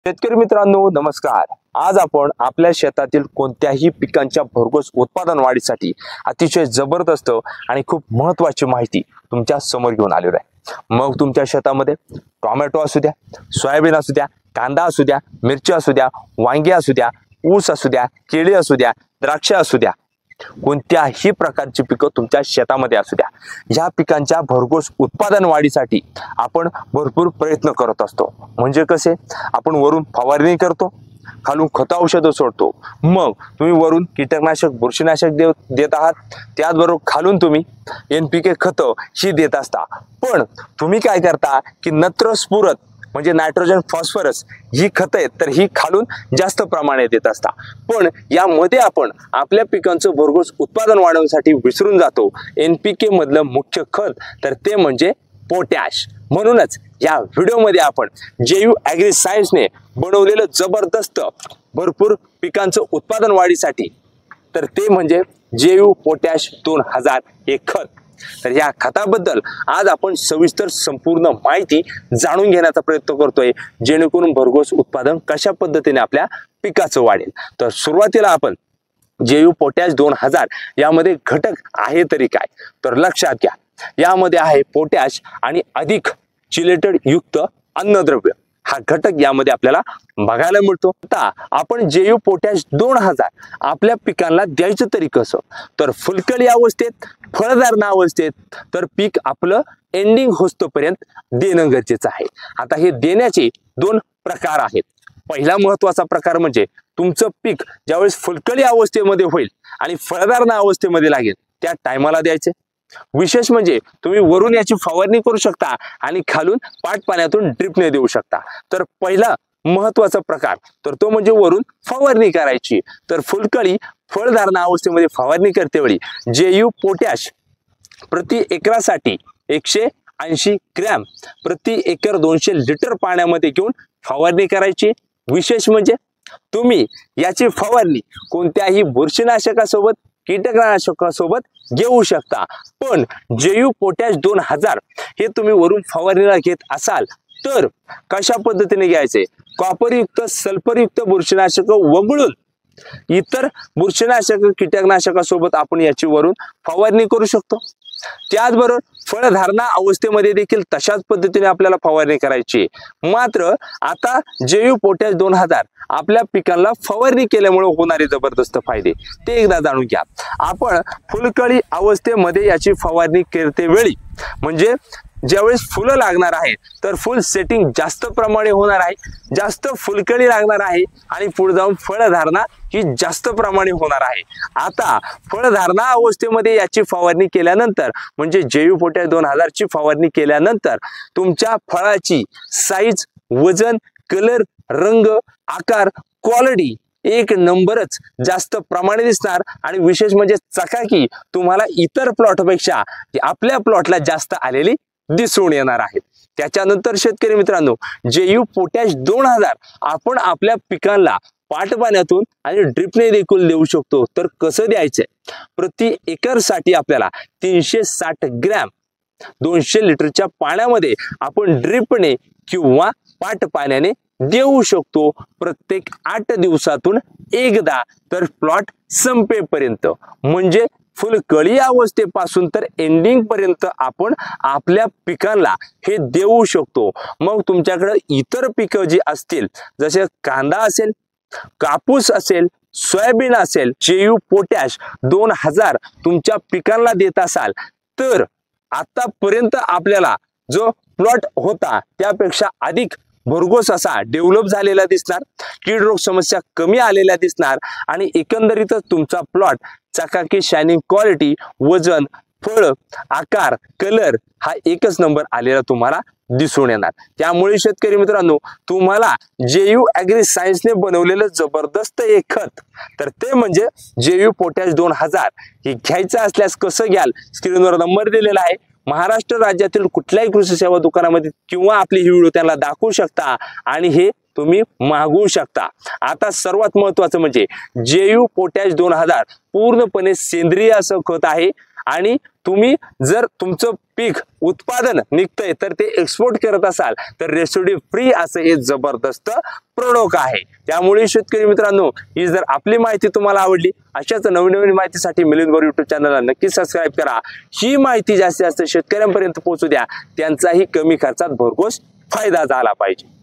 शेतकरी मित्रांनो नमस्कार। आज आपण आपल्या शेतातील कोणत्याही पिकांच्या भरघोस उत्पादन वाढीसाठी अतिशय जबरदस्त आणि खूप महत्त्वाची माहिती तुमच्या समोर घेऊन आलेलो आहे। मग तुमच्या शेतामध्ये टोमॅटो असू द्या, सोयाबीन असू द्या, कांदा असू द्या, मिरची असू द्या, वांगी असू द्या, ऊस असू द्या, केळी असू द्या, द्राक्ष असू द्या, कोणत्याही प्रकारची पिकं तुमच्या शेतामध्ये असू द्या, या पिकांच्या भरघोस उत्पादन वाढीसाठी आपण भरपूर प्रयत्न करत असतो। म्हणजे कसे, आपण वरून फवारणी करतो, खालून खत औषधं सोडतो, मग तुम्ही वरून कीटकनाशक बुरशीनाशक देत आहात, त्याचबरोबर खालून तुम्ही NPK खत ही देत असता। पण तुम्ही काय करता की नत्र स्फुरद म्हणजे नायट्रोजन फॉस्फरस ही खत आहेत तर ही खालून जास्त प्रमाणात देत असता। पण यामध्ये आपण आपल्या पिकांचं भरघोस उत्पादन वाढवण्यासाठी विसरून जातो NPK मधलं मुख्य खत, तर ते म्हणजे पोटॅश। म्हणूनच या व्हिडिओमध्ये आपण JU ॲग्री सायन्सने बनवलेलं जबरदस्त भरपूर पिकांचं उत्पादन वाढीसाठी, तर ते म्हणजे JU पोटॅश 2000 हे खत। तर या खताबद्दल आज आपण सविस्तर संपूर्ण माहिती जाणून घेण्याचा प्रयत्न करतोय, जेणेकरून भरघोस उत्पादन कशा पद्धतीने आपल्या पिकाचं वाढेल। तर सुरुवातीला आपण JU पोटॅश 2000 यामध्ये घटक आहे तरी काय, तर लक्षात घ्या, यामध्ये आहे पोटॅश आणि अधिक चिलेटेड युक्त अन्नद्रव्य हा घटक यामध्ये आपल्याला बघायला मिळतो। आता आपण JU पोटॅश 2000 आपल्या पिकांना द्यायचं तरी कसं, तर फुलकळी अवस्थेत, फळधारणा अवस्थेत, तर पीक आपलं एंडिंग होस्तपर्यंत देणं गरजेचं आहे। आता हे देण्याचे दोन प्रकार आहेत। पहिला महत्त्वाचा प्रकार म्हणजे तुमचं पीक ज्यावेळेस फुलकळी अवस्थेमध्ये होईल आणि फळधारणा अवस्थेमध्ये लागेल त्या टायमाला द्यायचे। विशेष म्हणजे तुम्ही वरून याची फवारणी करू शकता आणि खालून पाण्यातून ड्रिपने देऊ शकता। तर पहिला महत्त्वाचा प्रकार तर तो म्हणजे वरून फवारणी करायची। तर फुलकळी फळधारणा अवस्थेमध्ये फवारणी करते वेळी JU पोटॅश प्रति एकरासाठी 180 ग्रॅम प्रति एकर 200 लिटर पाण्यामध्ये घेऊन फवारणी करायची। विशेष म्हणजे तुम्ही याची फवारणी कोणत्याही बुरशीनाशकासोबत, कीटकनाशकासोबत घेऊ शकता। पण JU पोटॅश 2000 हे तुम्ही वरून फवारणीला घेत असाल तर कशा पद्धतीने घ्यायचे, कॉपरयुक्त सल्फरयुक्त बुरशीनाशक वगळून इतर बुरशीनाशक कीटकनाशकासोबत आपण याची वरून फवारणी करू शकतो। त्याचबरोबर फळधारणा अवस्थेमध्ये देखील तशाच पद्धतीने आपल्याला फवारणी करायची। मात्र आता JU पोटॅश 2000 आपल्या पिकांना फवारणी केल्यामुळे होणारे जबरदस्त फायदे ते एकदा जाणून घ्या। आपण फुलकळी अवस्थेमध्ये याची फवारणी करते वेळी म्हणजे ज्यावेळेस फुलं लागणार आहे तर फुल सेटिंग जास्त प्रमाणे होणार आहे, जास्त फुलकळी लागणार आहे आणि पुढे जाऊन फळधारणा ही जास्त प्रमाणे होणार आहे। आता फळधारणा अवस्थेमध्ये याची फवारणी केल्यानंतर म्हणजे JU पोटॅश 2000 ची फवारणी केल्यानंतर तुमच्या फळाची साईज, वजन, कलर, रंग, आकार, क्वालिटी एक नंबरच जास्त प्रमाणे दिसणार आणि विशेष म्हणजे चकाकी तुम्हाला इतर प्लॉटपेक्षा आपल्या प्लॉटला जास्त आलेली दिसून येणार आहे। त्याच्यानंतर शेतकरी मित्रांनो JU पोटॅश 2000 आपण आपल्या पिकांना पाण्यातून आणि ड्रिपने देखील देऊ शकतो। तर कसं द्यायचंय, प्रति एकर साठी आपल्याला 360 ग्रॅम 200 लिटरच्या पाण्यामध्ये आपण ड्रिपने किंवा पाण्याने देऊ शकतो प्रत्येक 8 दिवसातून एकदा, तर प्लॉट संपेपर्यंत म्हणजे फुलकळी अवस्थेपासून तर एंडिंग पर्यंत आपण आपल्या पिकांना हे देऊ शकतो। मग तुमच्याकडे इतर पिकं जी असतील जसे कांदा असेल, कापूस असेल, सोयाबीन असेल, JU पोटॅश 2000 तुमच्या पिकांना देत असाल तर आतापर्यंत आपल्याला जो प्लॉट होता त्यापेक्षा अधिक भरघोस असा डेव्हलप झालेला दिसणार, कीड रोग समस्या कमी आलेल्या दिसणार आणि एकंदरीतच तुमचा प्लॉट चकाकी, शायनिंग क्वालिटी, वजन, फळ, आकार, कलर हा एकच नंबर आलेला तुम्हाला दिसून येणार। त्यामुळे शेतकरी मित्रांनो तुम्हाला JU ॲग्री सायन्सने बनवलेलं जबरदस्त एक खत तर ते म्हणजे JU पोटॅश 2000 हे घ्यायचं असल्यास कसं घ्याल, स्क्रीनवर नंबर दिलेला आहे। महाराष्ट्र राज्यातील कुठल्याही कृषी सेवा दुकानामध्ये किंवा आपली ही व्हिडिओ त्यांना दाखवू शकता आणि हे तुम्ही मागवू शकता। आता सर्वात महत्त्वाचं म्हणजे JU पोटॅश 2000 पूर्णपणे सेंद्रिय असं खत आहे आणि तुम्ही जर तुमचं पीक उत्पादन निघतंय तर ते एक्सपोर्ट करत असाल तर रेसिड्यू फ्री असं हे जबरदस्त प्रोडक्ट आहे। त्यामुळे शेतकरी मित्रांनो, ही जर आपली माहिती तुम्हाला आवडली, अशाच नवीन माहितीसाठी मिलिंद बोर YouTube चॅनलला नक्की सबस्क्राईब करा। ही माहिती जास्तीत जास्त शेतकऱ्यांपर्यंत पोहोचू द्या, त्यांचाही कमी खर्चात भरघोस फायदा झाला पाहिजे।